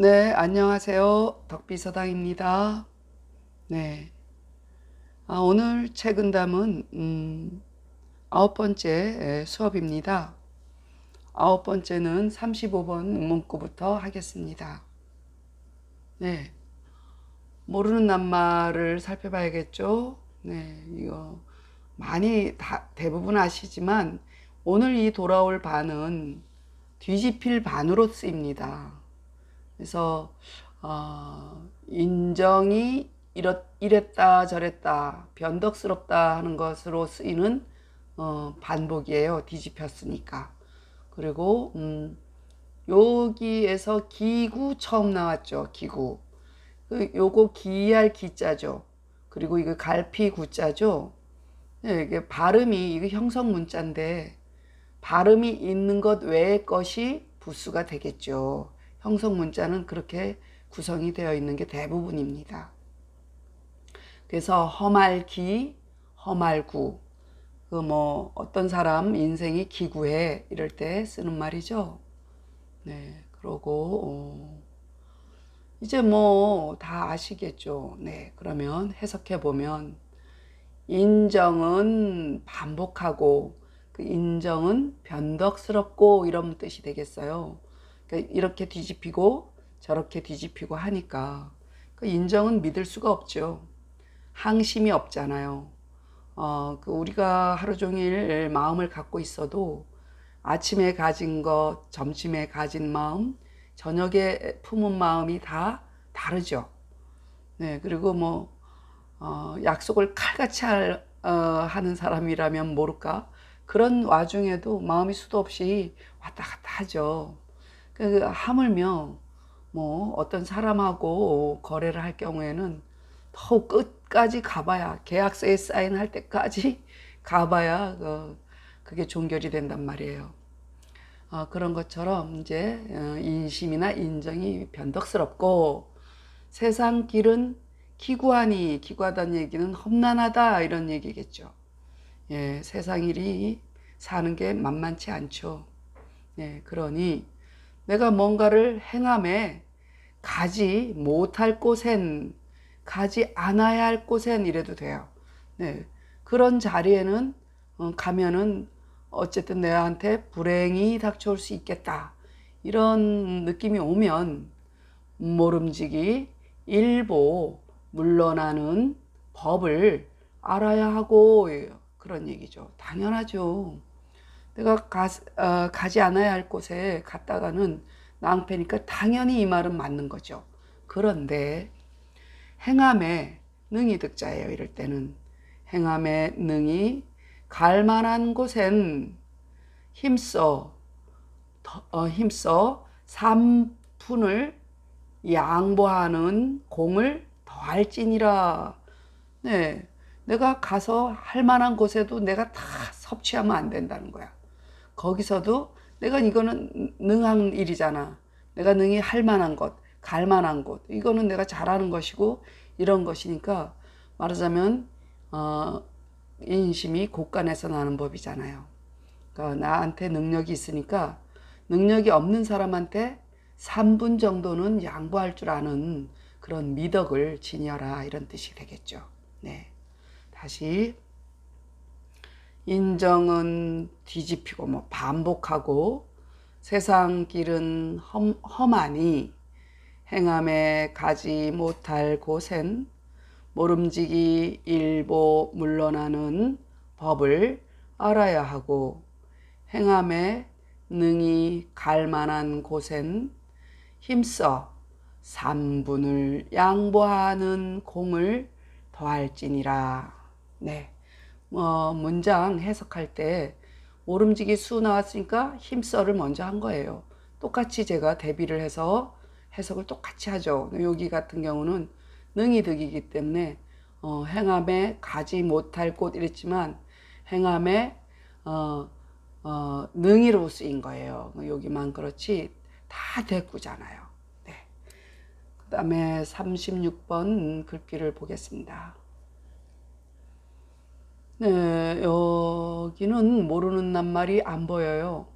네, 안녕하세요. 덕비서당입니다. 네. 오늘 책은담은, 9번째 수업입니다. 9번째는 35번 문구부터 하겠습니다. 네. 모르는 낱말을 살펴봐야겠죠? 네, 이거 많이 대부분 아시지만, 오늘 이 돌아올 반은 뒤집힐 반으로 쓰입니다. 그래서 인정이 이랬다 저랬다 변덕스럽다 하는 것으로 쓰이는 반복이에요. 뒤집혔으니까. 그리고 여기에서 기구 처음 나왔죠. 기구. 요거 기할 기자죠. 그리고 이거 갈피 구자죠. 네, 이게 발음이 이거 형성 문자인데 발음이 있는 것 외의 것이 부수가 되겠죠. 형성 문자는 그렇게 구성이 되어 있는 게 대부분입니다. 그래서 험할기, 험할구, 어떤 사람 인생이 기구해 이럴 때 쓰는 말이죠. 네, 그러고 이제 다 아시겠죠. 네, 그러면 해석해 보면 인정은 반복하고 그 인정은 변덕스럽고 이런 뜻이 되겠어요. 그러니까 이렇게 뒤집히고 저렇게 뒤집히고 하니까 그 인정은 믿을 수가 없죠. 항심이 없잖아요. 그 우리가 하루 종일 마음을 갖고 있어도 아침에 가진 것, 점심에 가진 마음, 저녁에 품은 마음이 다 다르죠. 네, 그리고 약속을 칼같이 하는 사람이라면 모를까? 그런 와중에도 마음이 수도 없이 왔다 갔다 하죠. 하물며 어떤 사람하고 거래를 할 경우에는 더욱 끝까지 가봐야 계약서에 사인할 때까지 가봐야 그게 종결이 된단 말이에요. 그런 것처럼 이제 인심이나 인정이 변덕스럽고 세상 길은 기구하니 기구하다는 얘기는 험난하다 이런 얘기겠죠. 예, 세상 일이 사는 게 만만치 않죠. 예, 그러니 내가 뭔가를 행함에 가지 못할 곳엔 가지 않아야 할 곳엔 이래도 돼요. 네, 그런 자리에는 가면은 어쨌든 내한테 불행이 닥쳐올 수 있겠다. 이런 느낌이 오면 모름지기 일보 물러나는 법을 알아야 하고 그런 얘기죠. 당연하죠. 내가 가지 않아야 할 곳에 갔다가는 낭패니까 당연히 이 말은 맞는 거죠. 그런데 행함에 능히 득자예요. 이럴 때는 행함에 능히 갈 만한 곳엔 힘써 삼푼을 양보하는 공을 더할지니라. 네, 내가 가서 할 만한 곳에도 내가 다 섭취하면 안 된다는 거야. 거기서도 내가 이거는 능한 일이잖아. 내가 능히 할 만한 것, 갈 만한 곳. 이거는 내가 잘하는 것이고 이런 것이니까 말하자면 인심이 곳간에서 나는 법이잖아요. 그러니까 나한테 능력이 있으니까 능력이 없는 사람한테 3분 정도는 양보할 줄 아는 그런 미덕을 지녀라 이런 뜻이 되겠죠. 네. 다시 인정은 뒤집히고 반복하고 세상 길은 험하니 행함에 가지 못할 곳엔 모름지기 일보 물러나는 법을 알아야 하고 행함에 능히 갈 만한 곳엔 힘써 삼분을 양보하는 공을 더할지니라. 네. 문장 해석할 때 모름지기 수 나왔으니까 힘써를 먼저 한 거예요. 똑같이 제가 대비를 해서 해석을 똑같이 하죠. 여기 같은 경우는 능이 득이기 때문에 행함에 가지 못할 곳 이랬지만 행함에 능이로 쓰인 거예요. 여기만 그렇지 다 대꾸잖아요. 네. 그 다음에 36번 글귀를 보겠습니다. 네, 여기는 모르는 낱말이 안 보여요.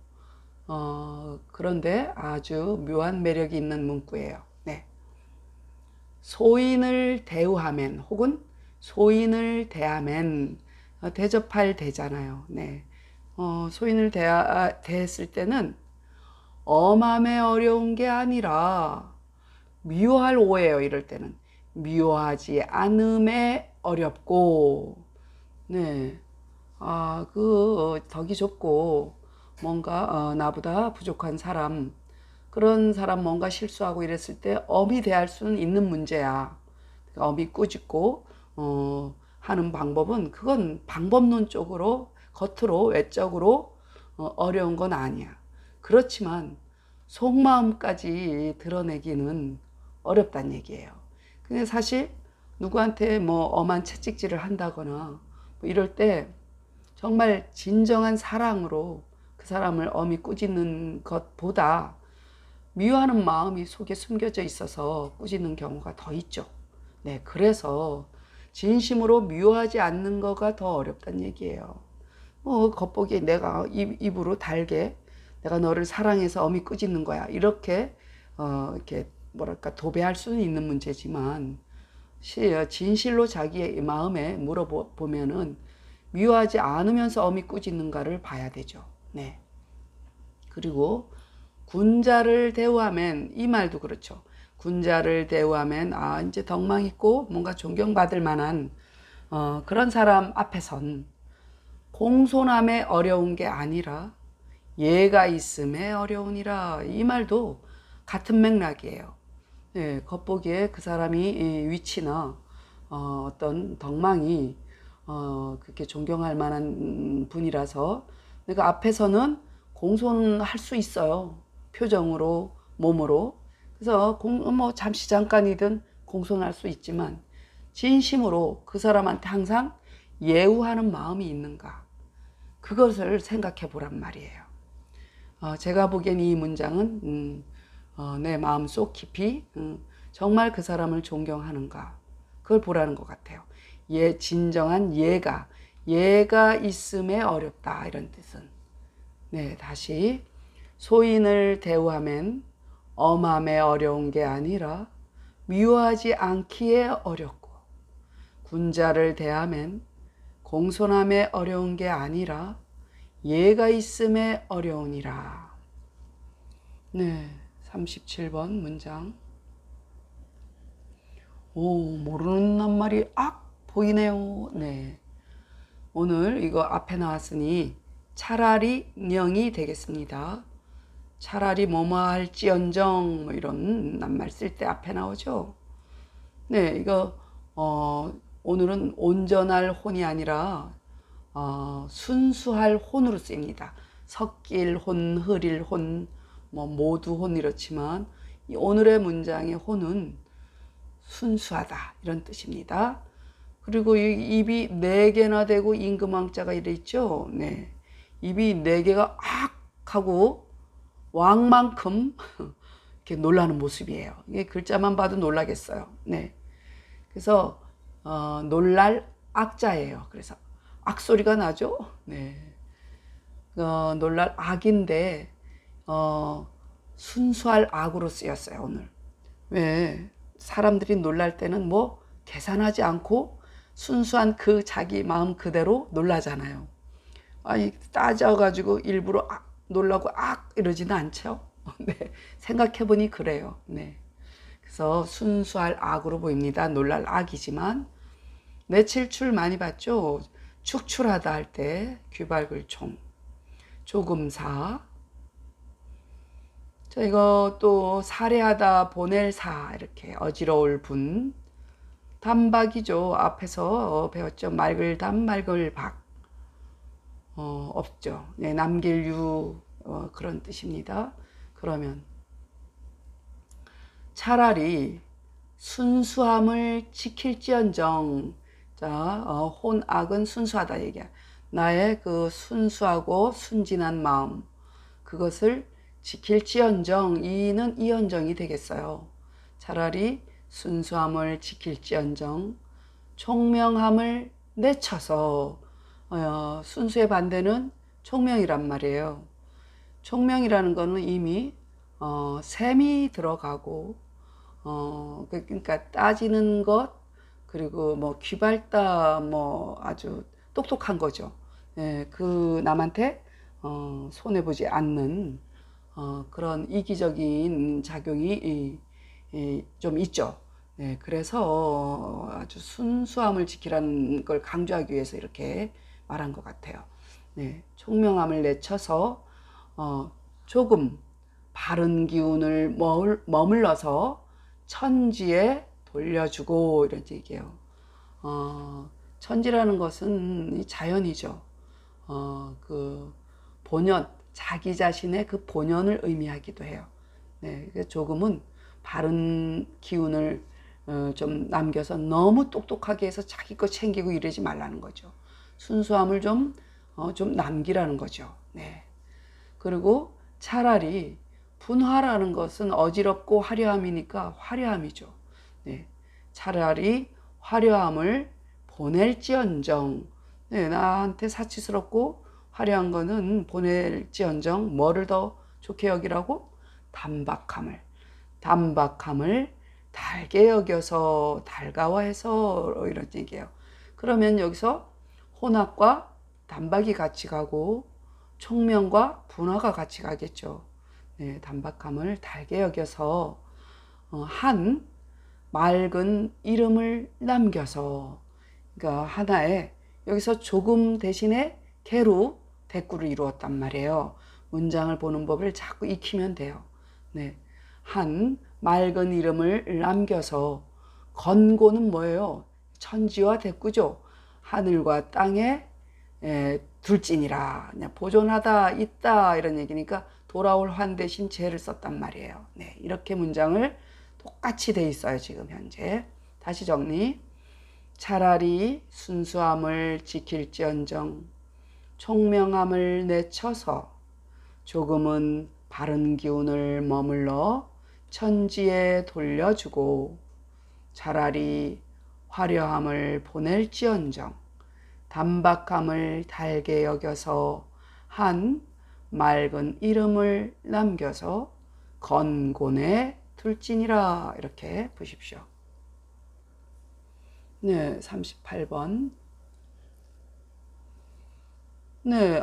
그런데 아주 묘한 매력이 있는 문구예요. 소인을 대우하면 혹은 소인을 대하면 대접할 대잖아요. 네. 소인을 대했을 때는 엄함에 어려운 게 아니라 미워할 오예요. 이럴 때는 미워하지 않음에 어렵고, 네, 덕이 좁고 뭔가 나보다 부족한 사람, 그런 사람 뭔가 실수하고 이랬을 때 엄히 대할 수는 있는 문제야. 엄히 꾸짖고 하는 방법은 그건 방법론적으로 겉으로 외적으로 어려운 건 아니야. 그렇지만 속마음까지 드러내기는 어렵단 얘기예요. 근데 사실 누구한테 뭐 엄한 채찍질을 한다거나 뭐 이럴 때 정말 진정한 사랑으로 그 사람을 엄히 꾸짖는 것보다 미워하는 마음이 속에 숨겨져 있어서 꾸짖는 경우가 더 있죠. 네, 그래서 진심으로 미워하지 않는 거가 더 어렵다는 얘기예요. 겉보기에 내가 입으로 달게 내가 너를 사랑해서 어미 꾸짖는 거야. 이렇게 이렇게 뭐랄까 도배할 수는 있는 문제지만 진실로 자기의 마음에 물어보면은 미워하지 않으면서 어미 꾸짖는가를 봐야 되죠. 네. 그리고 군자를 대우하면 이 말도 그렇죠. 군자를 대우하면 이제 덕망 있고 뭔가 존경받을 만한 그런 사람 앞에선 공손함에 어려운 게 아니라 예가 있음에 어려우니라. 이 말도 같은 맥락이에요. 네, 겉보기에 그 사람이 위치나 어떤 덕망이 그렇게 존경할 만한 분이라서 내가 앞에서는 공손할 수 있어요. 표정으로, 몸으로. 그래서 뭐 잠시 잠깐이든 공손할 수 있지만 진심으로 그 사람한테 항상 예우하는 마음이 있는가. 그것을 생각해 보란 말이에요. 제가 보기엔 이 문장은 내 마음속 깊이 정말 그 사람을 존경하는가. 그걸 보라는 것 같아요. 진정한 예가 있음에 어렵다. 이런 뜻은. 네, 다시. 소인을 대우하면 엄함에 어려운 게 아니라 미워하지 않기에 어렵고, 군자를 대하면 공손함에 어려운 게 아니라 예가 있음에 어려우니라. 네, 37번 문장. 모르는 말이 보이네요. 네. 오늘 이거 앞에 나왔으니 차라리 령이 되겠습니다. 차라리 뭐뭐 할지언정 뭐 이런 낱말 쓸 때 앞에 나오죠. 네, 이거 오늘은 온전할 혼이 아니라 순수할 혼으로 쓰입니다. 섞일 혼, 흐릴 혼, 뭐 모두 혼 이렇지만 이 오늘의 문장의 혼은 순수하다 이런 뜻입니다. 그리고 이 입이 4개나 되고 임금왕자가 이래 있죠. 네, 입이 4개가 하고 왕만큼 이렇게 놀라는 모습이에요. 이게 글자만 봐도 놀라겠어요. 네, 그래서 놀랄 악자예요. 그래서 악소리가 나죠. 네, 놀랄 악인데 순수할 악으로 쓰였어요. 오늘 왜 사람들이 놀랄 때는 뭐 계산하지 않고 순수한 그 자기 마음 그대로 놀라잖아요. 따져가지고 일부러 놀라고 이러지는 않죠. 네, 생각해보니 그래요. 네, 그래서 순수할 악으로 보입니다. 놀랄 악이지만 내칠출 많이 봤죠. 축출하다 할 때 귀발글 총, 조금사. 자, 이거 또 살해하다 보낼 사 이렇게 어지러울 분. 단박이죠. 앞에서 배웠죠. 맑을 단 맑을 박. 없죠. 네, 남길 유 그런 뜻입니다. 그러면 차라리 순수함을 지킬지언정. 자, 혼악은 순수하다 얘기야. 나의 그 순수하고 순진한 마음 그것을 지킬지언정. 이는 이언정이 되겠어요. 차라리 순수함을 지킬지언정 총명함을 내쳐서 순수의 반대는 총명이란 말이에요. 총명이라는 거는 이미 셈이 들어가고 그러니까 따지는 것, 그리고 뭐 귀발다, 뭐 아주 똑똑한 거죠. 예, 그 남한테 손해보지 않는 그런 이기적인 작용이 좀 있죠. 네, 그래서 아주 순수함을 지키라는 걸 강조하기 위해서 이렇게 말한 것 같아요. 네, 총명함을 내쳐서 조금 바른 기운을 머물러서 천지에 돌려주고 이런 얘기예요. 천지라는 것은 이 자연이죠. 그 본연, 자기 자신의 그 본연을 의미하기도 해요. 네, 조금은 바른 기운을 좀 남겨서 너무 똑똑하게 해서 자기 거 챙기고 이러지 말라는 거죠. 순수함을 좀 남기라는 거죠. 네. 그리고 차라리 분화라는 것은 어지럽고 화려함이니까 화려함이죠. 네. 차라리 화려함을 보낼지언정, 네, 나한테 사치스럽고 화려한 거는 보낼지언정 뭐를 더 좋게 여기라고? 단박함을. 단박함을 달게 여겨서 달가워해서 이런 얘기예요. 그러면 여기서 혼합과 단박이 같이 가고 총명과 분화가 같이 가겠죠. 네, 단박함을 달게 여겨서 한 맑은 이름을 남겨서, 그러니까 하나의 여기서 조금 대신에 개로 대꾸를 이루었단 말이에요. 문장을 보는 법을 자꾸 익히면 돼요. 네, 한 맑은 이름을 남겨서, 건고는 뭐예요? 천지와 대꾸죠. 하늘과 땅에 둘찐이라, 그냥 보존하다 있다 이런 얘기니까 돌아올 환 대신 재를 썼단 말이에요. 네, 이렇게 문장을 똑같이 돼 있어요 지금 현재. 다시 정리. 차라리 순수함을 지킬지언정 총명함을 내쳐서 조금은 바른 기운을 머물러 천지에 돌려주고, 차라리 화려함을 보낼지언정 단박함을 달게 여겨서 한 맑은 이름을 남겨서 건곤에 둘지니라. 이렇게 보십시오. 네, 38번. 네,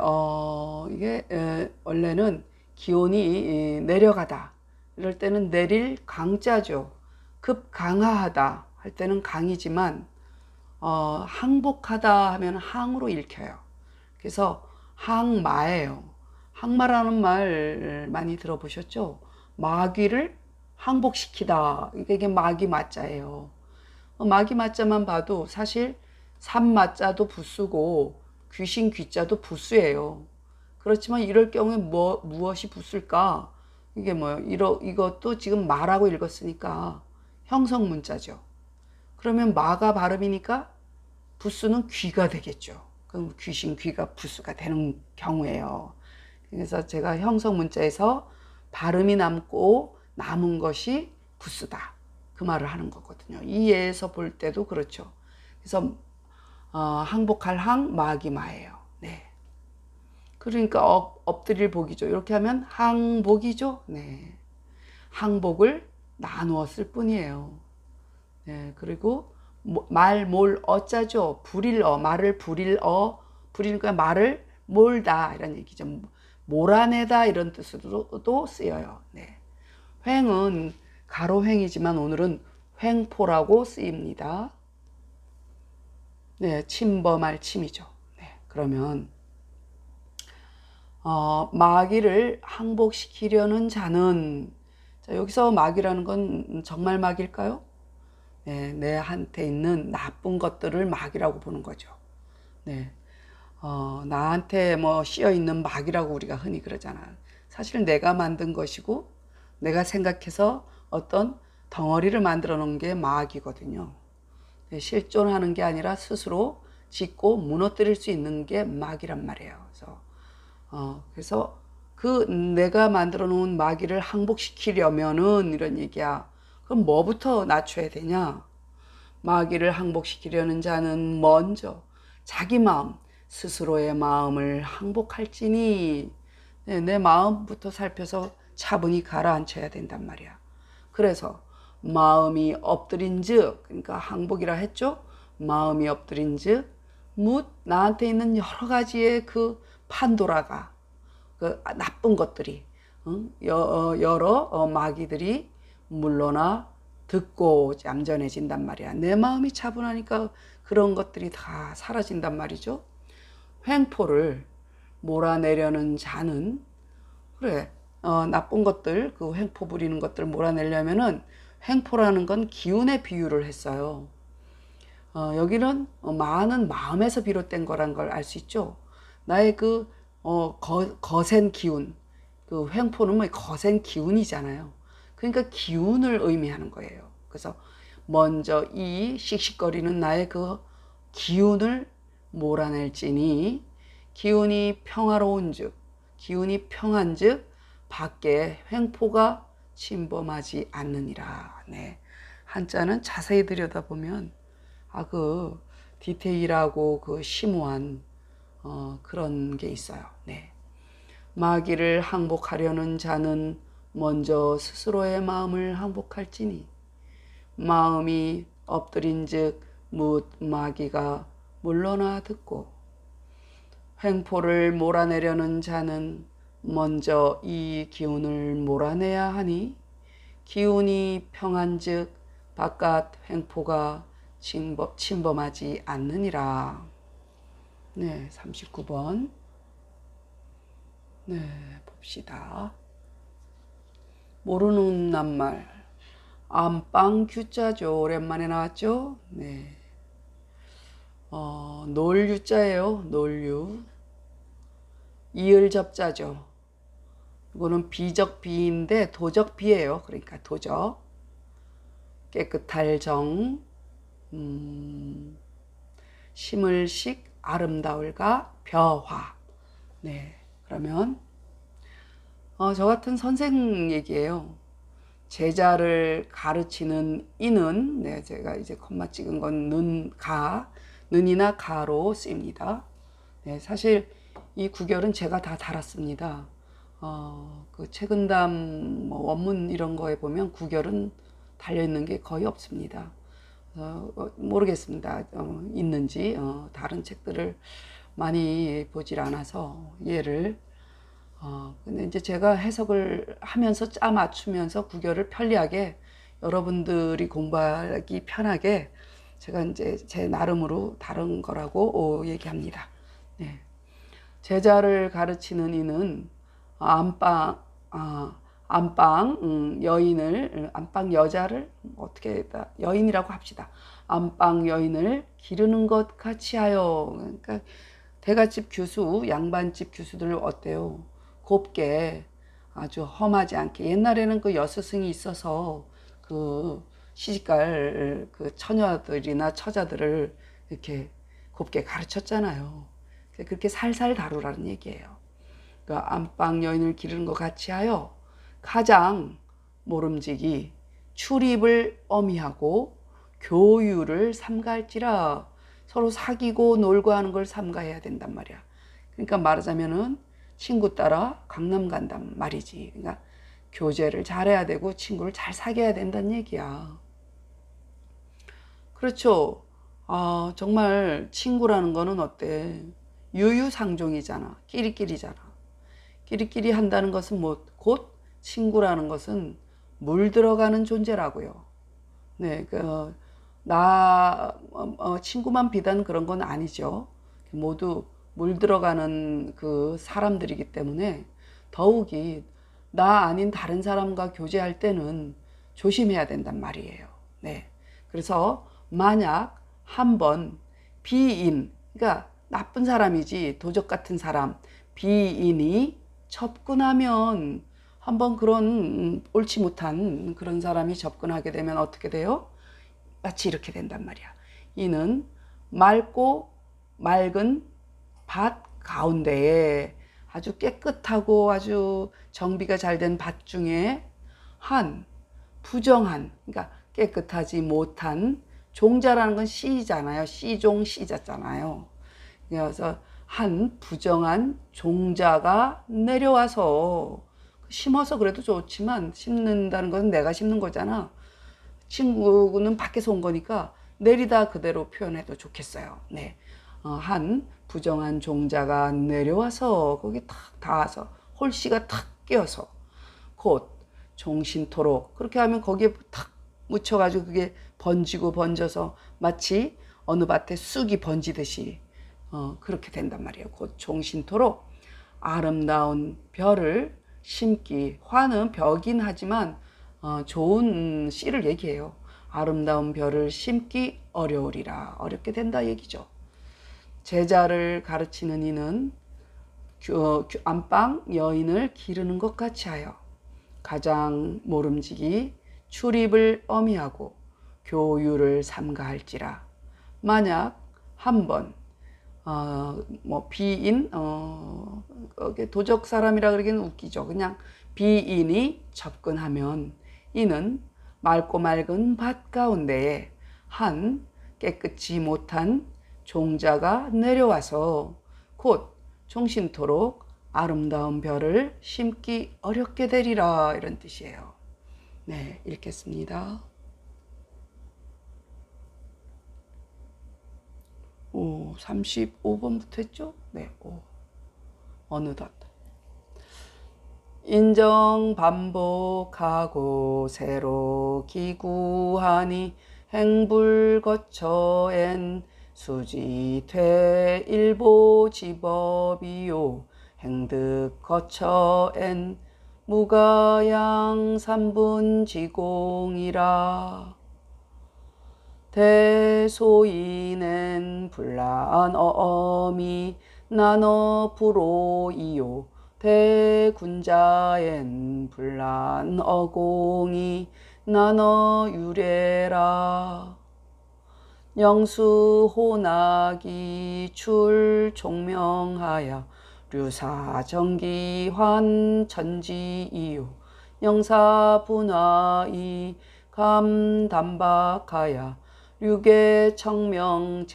이게 원래는 기온이 내려가다 이럴 때는 내릴 강자죠. 급강하하다 할 때는 강이지만 항복하다 하면 항으로 읽혀요. 그래서 항마예요. 항마라는 말 많이 들어보셨죠? 마귀를 항복시키다. 이게 마귀 마자예요. 마귀 마자만 봐도 사실 산마자도 부수고 귀신 귀자도 부수예요. 그렇지만 이럴 경우에 무엇이 부술까? 이게 이것도 지금 마라고 읽었으니까 형성 문자죠. 그러면 마가 발음이니까 부수는 귀가 되겠죠. 그럼 귀신 귀가 부수가 되는 경우예요. 그래서 제가 형성 문자에서 발음이 남고 남은 것이 부수다, 그 말을 하는 거거든요. 이 예에서 볼 때도 그렇죠. 그래서 항복할 항, 마기마예요. 네. 그러니까 엎드릴 복이죠. 이렇게 하면 항복이죠. 네. 항복을 나누었을 뿐이에요. 네. 그리고 몰 어자죠. 불일어, 말을 불이니까 말을 몰다 이런 얘기죠. 몰아내다 이런 뜻으로도 쓰여요. 네. 횡은 가로횡이지만 오늘은 횡포라고 쓰입니다. 네, 침범할 침이죠. 네, 그러면 마귀를 항복시키려는 자는, 자, 여기서 마귀라는 건 정말 마귀일까요? 네, 내한테 있는 나쁜 것들을 마귀라고 보는 거죠. 네, 나한테 뭐 씌어 있는 마귀라고 우리가 흔히 그러잖아요. 사실 내가 만든 것이고 내가 생각해서 어떤 덩어리를 만들어 놓은 게 마귀거든요. 네, 실존하는 게 아니라 스스로 짓고 무너뜨릴 수 있는 게 마귀란 말이에요. 그래서 그 내가 만들어 놓은 마귀를 항복시키려면은 이런 얘기야. 그럼 뭐부터 낮춰야 되냐? 마귀를 항복시키려는 자는 먼저 자기 마음, 스스로의 마음을 항복할지니, 네, 내 마음부터 살펴서 차분히 가라앉혀야 된단 말이야. 그래서 마음이 엎드린즉, 그러니까 항복이라 했죠. 마음이 엎드린즉 묻 나한테 있는 여러 가지의 그 판도라가, 그 나쁜 것들이, 여러 마귀들이 물러나 듣고 얌전해진단 말이야. 내 마음이 차분하니까 그런 것들이 다 사라진단 말이죠. 횡포를 몰아내려는 자는, 그래, 나쁜 것들, 그 횡포 부리는 것들 몰아내려면은, 횡포라는 건 기운의 비유를 했어요. 여기는 많은 마음에서 비롯된 거란 걸 알 수 있죠. 나의 그 거센 기운, 그 횡포는 뭐 거센 기운이잖아요. 그러니까 기운을 의미하는 거예요. 그래서 먼저 이 씩씩거리는 나의 그 기운을 몰아낼지니, 기운이 평화로운즉, 기운이 평한즉 밖에 횡포가 침범하지 않느니라. 네. 한자는 자세히 들여다보면 그 디테일하고 그 심오한 그런 게 있어요. 네. 마귀를 항복하려는 자는 먼저 스스로의 마음을 항복할지니, 마음이 엎드린즉 묻 마귀가 물러나 듣고, 횡포를 몰아내려는 자는 먼저 이 기운을 몰아내야 하니, 기운이 평한즉 바깥 횡포가 침범하지 않느니라. 네, 39번. 네, 봅시다. 모르는 낱말. 안방 규자죠. 오랜만에 나왔죠? 네. 놀유자예요. 놀유. 이을 접자죠. 이거는 비적 비인데 도적 비예요. 그러니까 도적. 깨끗할 정, 심을식, 아름다울가, 벼화. 네, 그러면 저 같은 선생 얘기예요. 제자를 가르치는 이는, 네, 제가 이제 콤마 찍은 건 는이나 가로 쓰입니다. 네, 사실 이 구결은 제가 다 달았습니다. 그 책은담 원문 이런 거에 보면 구결은 달려 있는 게 거의 없습니다. 모르겠습니다. 있는지. 다른 책들을 많이 보질 않아서 얘를. 근데 이제 제가 해석을 하면서 짜 맞추면서 구결을 편리하게, 여러분들이 공부하기 편하게 제가 이제 제 나름으로 다른 거라고 얘기합니다. 네. 제자를 가르치는 이는 안방 여인을, 안방 여자를 어떻게 여인이라고 합시다. 안방 여인을 기르는 것 같이 하여. 그러니까 대갓집 교수, 양반집 교수들 어때요? 곱게, 아주 험하지 않게. 옛날에는 그 여스승이 있어서 그 시집갈 그 처녀들이나 처자들을 이렇게 곱게 가르쳤잖아요. 그렇게 살살 다루라는 얘기예요. 그 안방 여인을 기르는 것 같이 하여 가장 모름지기 출입을 엄히하고 교유를 삼갈지라. 서로 사귀고 놀고 하는 걸 삼가해야 된단 말이야. 그러니까 말하자면은 친구 따라 강남 간단 말이지. 그러니까 교제를 잘해야 되고 친구를 잘 사귀어야 된다는 얘기야. 그렇죠. 정말 친구라는 거는 어때? 유유상종이잖아. 끼리끼리잖아. 끼리끼리 한다는 것은 곧 친구라는 것은 물 들어가는 존재라고요. 네, 친구만 비단 그런 건 아니죠. 모두 물 들어가는 그 사람들이기 때문에 더욱이 나 아닌 다른 사람과 교제할 때는 조심해야 된단 말이에요. 네. 그래서 만약 한번 비인, 그러니까 나쁜 사람이지 도적 같은 사람, 비인이 접근하면, 한번 그런 옳지 못한 그런 사람이 접근하게 되면 어떻게 돼요? 마치 이렇게 된단 말이야. 이는 맑은 밭 가운데에, 아주 깨끗하고 아주 정비가 잘 된 밭 중에 부정한, 그러니까 깨끗하지 못한, 종자라는 건 씨잖아요. 씨종 씨자잖아요. 그래서 부정한 종자가 내려와서, 심어서 그래도 좋지만 심는다는 건 내가 심는 거잖아. 친구는 밖에서 온 거니까 내리다 그대로 표현해도 좋겠어요. 네. 한 부정한 종자가 내려와서 거기 탁 닿아서 홀씨가 탁 끼어서 곧 종신토록, 그렇게 하면 거기에 탁 묻혀가지고 그게 번지고 번져서 마치 어느 밭에 쑥이 번지듯이 그렇게 된단 말이에요. 곧 종신토록 아름다운 별을 심기. 화는 벼긴 하지만 좋은 씨를 얘기해요. 아름다운 별을 심기 어려우리라. 어렵게 된다 얘기죠. 제자를 가르치는 이는 안방 여인을 기르는 것 같이 하여 가장 모름지기 출입을 어미하고 교유를 삼가할지라. 만약 한번 비인 도적 사람이라 그러기는 웃기죠. 그냥 비인이 접근하면 이는 맑고 맑은 밭 가운데에 한 깨끗이 못한 종자가 내려와서 곧 종신토록 아름다운 별을 심기 어렵게 되리라, 이런 뜻이에요. 네, 읽겠습니다. 35번부터 했죠? 네, 어느덧. 인정 반복하고 새로 기구하니 행불 거처엔 수지퇴 일보 지법이요 행득 거처엔 무가양 삼분 지공이라. 대소인은 불란 어미 나너 불오이요 대군자엔 불란 어공이 나너 유래라. 영수호나기 출 종명하여 류사정기환 천지이요 영사분화이 감담박하여 류계청명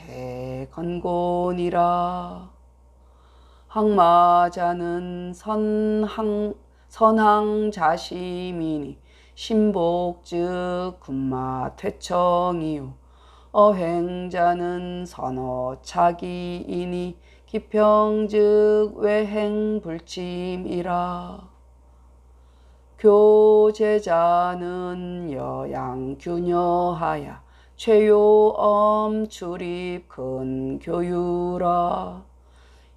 제건곤이라. 항마자는 선항자심이니 신복 즉 군마퇴청이요 어행자는 선어차기이니 기평 즉 외행불침이라. 교제자는 여양균여하여 최요엄 출입 근교유라.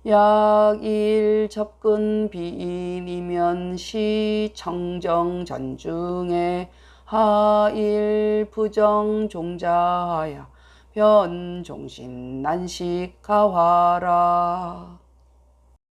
약일 접근 비인이면 시 청정 전중에 하일 부정 종자하여 변종신 난식 가화라.